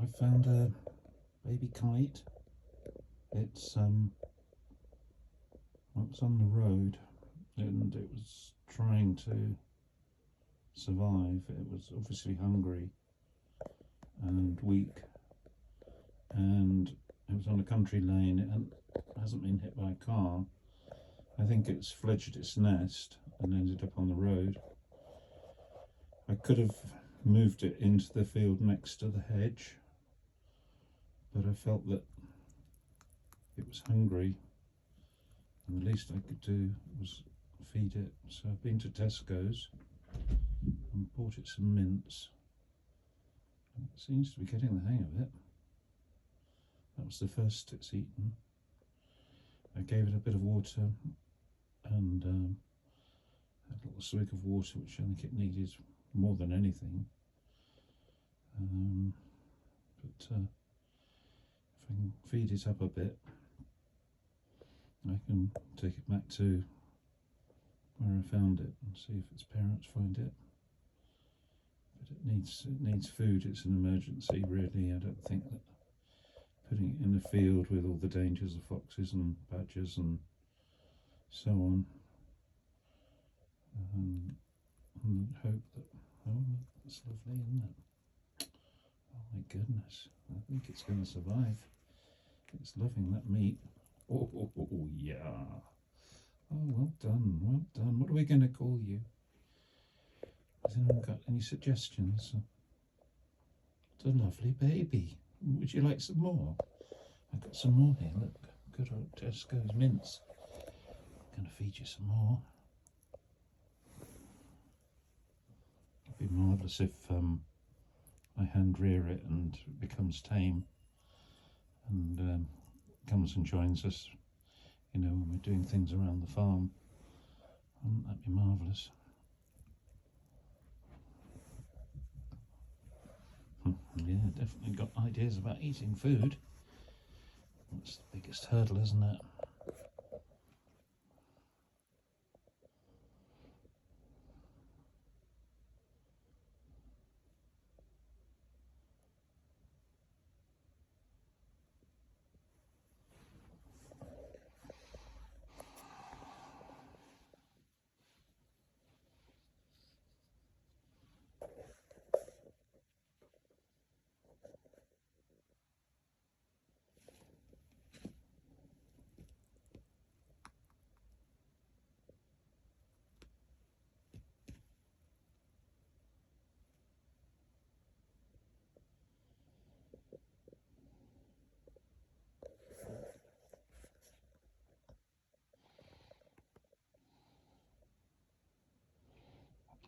I found a baby kite. It's well, it's on the road and it was trying to survive. It was obviously hungry and weak, and it was on a country lane and hasn't been hit by a car. I think it's fledged its nest and ended up on the road. I could have moved it into the field next to the hedge, but I felt that it was hungry and the least I could do was feed it. So I've been to Tesco's and bought it some mince. It seems to be getting the hang of it. That was the first it's eaten. I gave it a bit of water and had a little swig of water, which I think it needed more than anything. But if I can feed it up a bit, I can take it back to where I found it and see if its parents find it. But it needs food. It's an emergency, really. I don't think that putting it in the field with all the dangers of foxes and badgers and so on, and hope that, oh, that's lovely, isn't it? Oh my goodness, I think it's going to survive. It's loving that meat. Oh yeah. Oh, well done, well done. What are we going to call you? Has anyone got any suggestions? It's a lovely baby. Would you like some more? I've got some more here, look. Good old Tesco's mince. I'm going to feed you some more. It'd be marvellous if I hand rear it and it becomes tame and comes and joins us, you know, when we're doing things around the farm. Wouldn't that be marvellous? Yeah, definitely got ideas about eating food. That's the biggest hurdle, isn't it?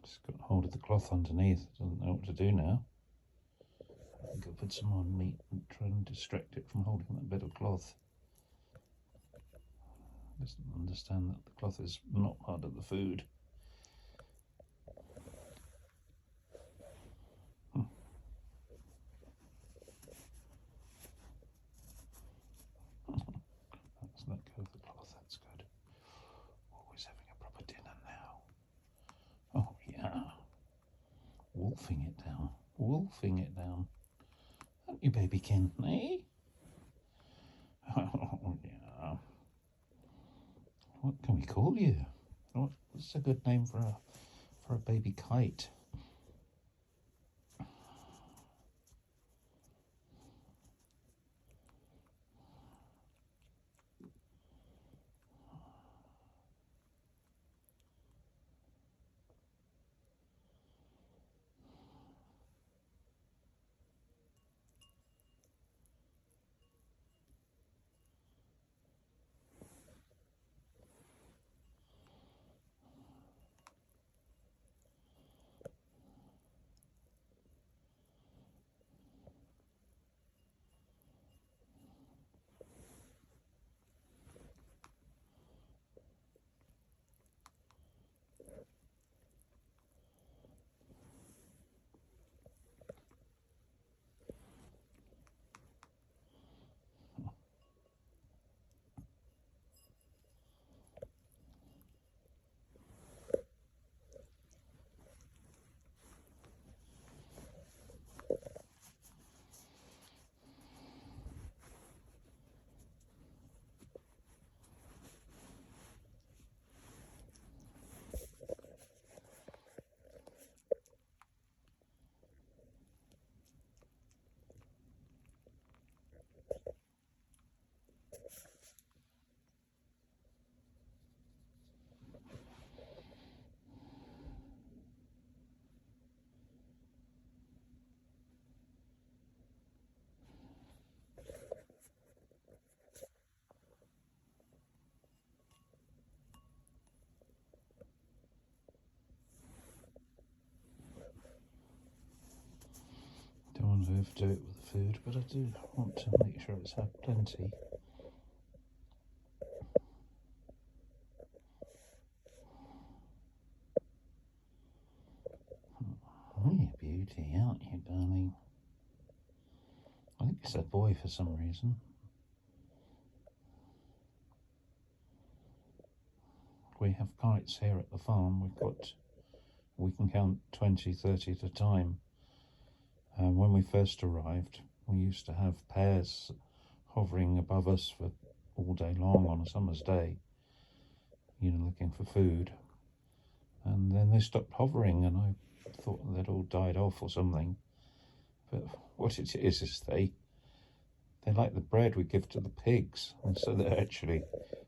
Just got hold of the cloth underneath. Doesn't know what to do now. I think I'll put some on meat and try and distract it from holding that bit of cloth. Doesn't understand that the cloth is not part of the food. Let's let go of the cloth, that's good. Always having a proper dinner now. Oh yeah. Wolfing it down. Wolfing it down. Aren't you, babykin, eh? Oh yeah. What can we call you? What's a good name for a baby kite? do it with the food, but I do want to make sure it's had plenty. Oh, you're a beauty, aren't you, darling? I think it's a boy for some reason. We have kites here at the farm. We can count 20, 30 at a time. When we first arrived, we used to have pairs hovering above us for all day long on a summer's day, you know, looking for food. And then they stopped hovering, and I thought they'd all died off or something. But what it is they like the bread we give to the pigs, and so they actually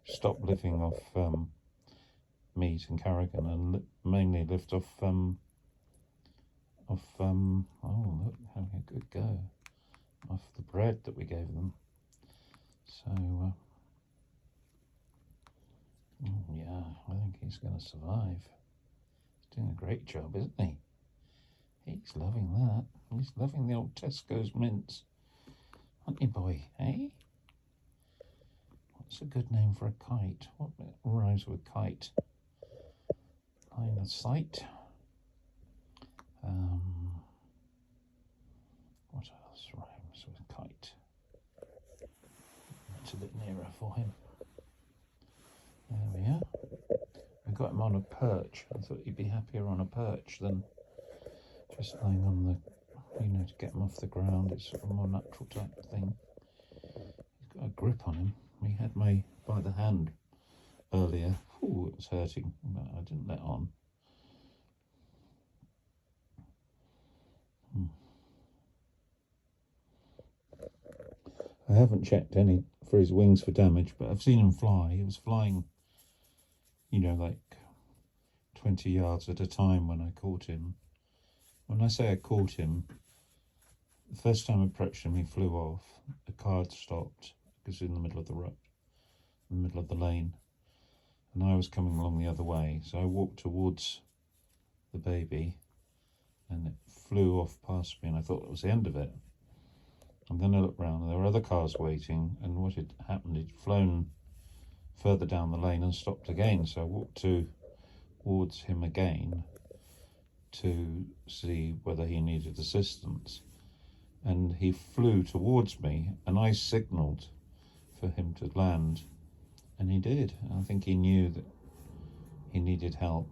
stopped living off meat and carrigan and mainly lived off oh, look, having a good go, off the bread that we gave them. So oh yeah, I think he's going to survive. He's doing a great job, isn't he? He's loving that. He's loving the old Tesco's mince, aren't you, boy, eh? What's a good name for a kite? What rhymes with kite? Line of sight. What else rhymes with kite? It's a bit nearer for him. There we are. We got him on a perch. I thought he'd be happier on a perch than just lying on the, you know, to get him off the ground. It's sort of a more natural type of thing. He's got a grip on him. He had me by the hand earlier. Ooh, it was hurting, but I didn't let on. I haven't checked any for his wings for damage, but I've seen him fly. He was flying, you know, like 20 yards at a time when I caught him. When I say I caught him, the first time I approached him, he flew off. The car had stopped because in the middle of the road, in the middle of the lane, and I was coming along the other way. So I walked towards the baby, and it flew off past me, and I thought it was the end of it. And then I looked round, and there were other cars waiting, and what had happened, he'd flown further down the lane and stopped again. So I walked towards him again to see whether he needed assistance. And he flew towards me, and I signalled for him to land, and he did. I think he knew that he needed help,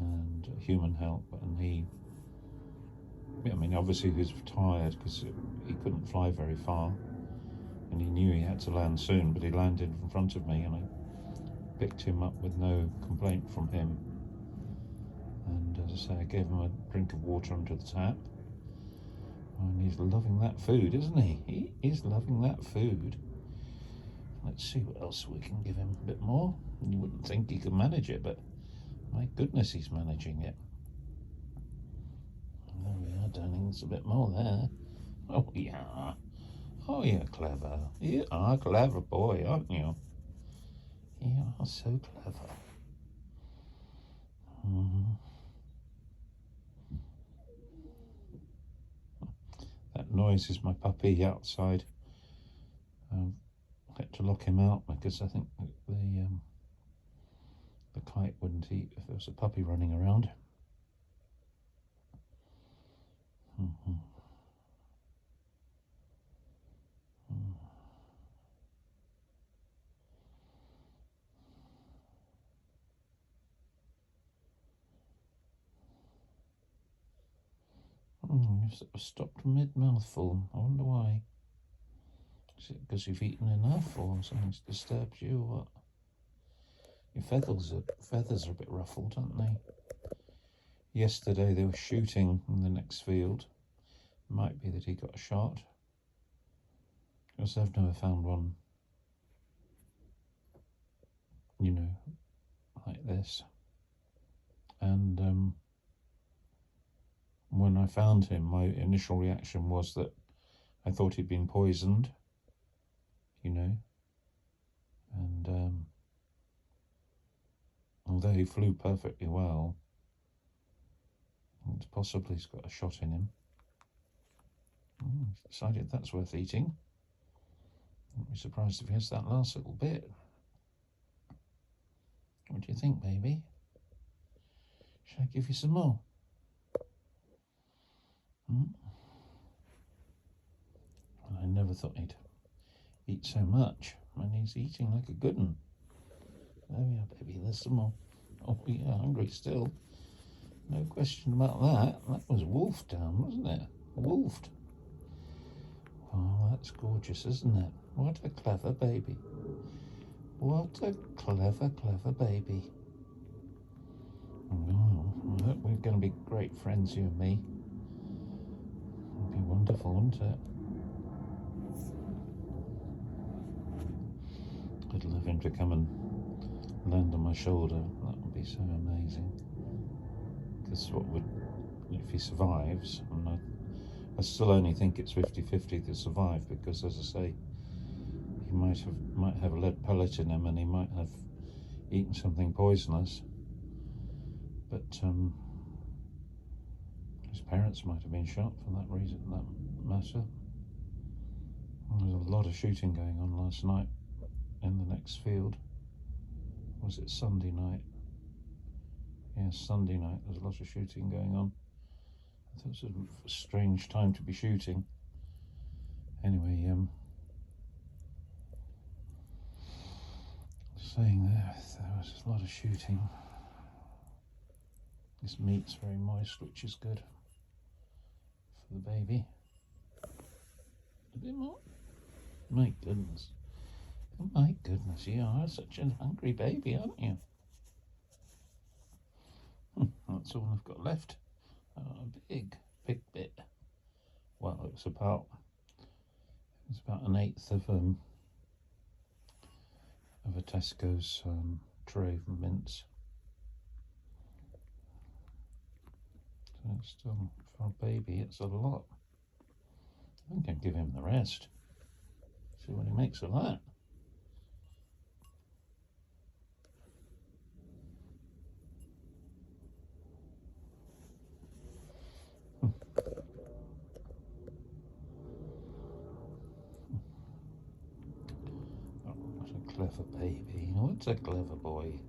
and human help, and I mean, obviously he was tired because he couldn't fly very far, and he knew he had to land soon, but he landed in front of me, and I picked him up with no complaint from him. And as I say, I gave him a drink of water under the tap, and he's loving that food, isn't he? He is loving that food. Let's see what else we can give him a bit more. You wouldn't think he could manage it, but my goodness, he's managing it. There we are, darling. There's a bit more there. Oh, yeah. Oh, you're clever. You are a clever boy, aren't you? You are so clever. That noise is my puppy outside. I had to lock him out because I think the kite wouldn't eat if there was a puppy running around. You've sort of stopped mid-mouthful. I wonder why. Is it because you've eaten enough, or something's disturbed you, or what? Your feathers are a bit ruffled, aren't they? Yesterday they were shooting in the next field. Might be that he got a shot. Because I've never found one, you know, like this. And when I found him, my initial reaction was that I thought he'd been poisoned, you know. And although he flew perfectly well, it's possibly he's got a shot in him. Decided that's worth eating. Wouldn't be surprised if he has that last little bit. What do you think, baby? Should I give you some more? I never thought he'd eat so much, and he's eating like a good one. There we are, baby. There's some more. Oh, yeah, hungry still. No question about that. That was wolfed down, wasn't it? Wolfed. Oh, that's gorgeous, isn't it? What a clever baby. What a clever, clever baby. Oh, I hope we're going to be great friends, you and me. It'd be wonderful, wouldn't it? I'd love him to come and land on my shoulder. That would be so amazing. Because if he survives, and I still only think it's 50-50 to survive, because as I say, he might have a lead pellet in him, and he might have eaten something poisonous. But his parents might have been shot for that reason, that matter. There was a lot of shooting going on last night in the next field. Was it Sunday night? Yes, Sunday night. There's a lot of shooting going on. I thought it was a strange time to be shooting. Anyway, saying there was a lot of shooting. This meat's very moist, which is good for the baby. A bit more. My goodness. Oh my goodness, you are such a hungry baby, aren't you? That's all I've got left. A big bit. Well, it was about an eighth of a Tesco's tray of mince. So it's still, for a baby, it's a lot. I think I'd give him the rest. See what he makes of that. Clever baby. What's a clever boy?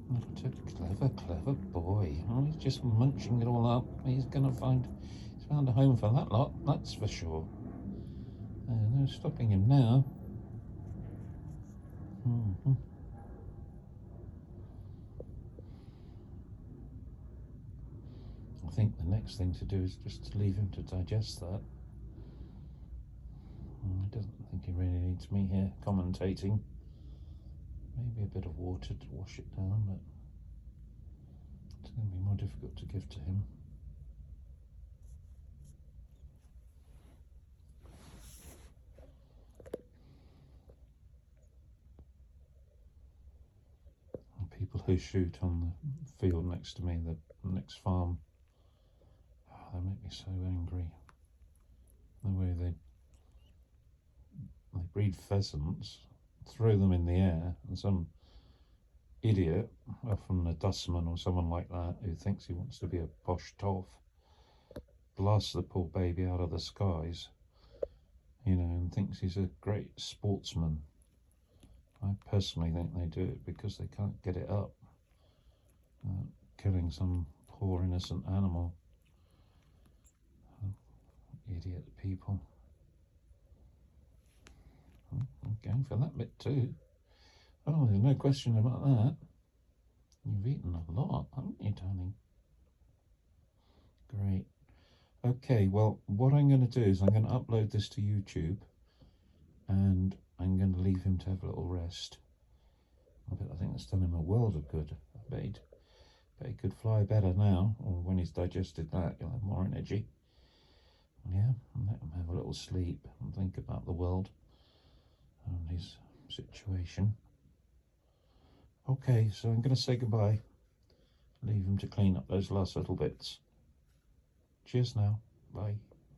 What a clever boy. Oh, he's just munching it all up. He's found a home for that lot, that's for sure. No stopping him now. I think the next thing to do is just to leave him to digest that. He doesn't think he really needs me here commentating. Maybe a bit of water to wash it down, but it's going to be more difficult to give to him. And people who shoot on the field next to me, the next farm, they make me so angry. The way they breed pheasants, throw them in the air, and some idiot, often a dustman or someone like that, who thinks he wants to be a posh toff, blasts the poor baby out of the skies, and thinks he's a great sportsman. I personally think they do it because they can't get it up, killing some poor innocent animal. Idiot people. I'm going for that bit too. Oh, there's no question about that. You've eaten a lot, haven't you, darling? Great. Okay, well, what I'm going to do is I'm going to upload this to YouTube, and I'm going to leave him to have a little rest. I think that's done him a world of good. I bet he could fly better now, or when he's digested that, he'll have more energy. Yeah, and let him have a little sleep and think about the world and his situation. Okay, so I'm going to say goodbye. Leave him to clean up those last little bits. Cheers now. Bye.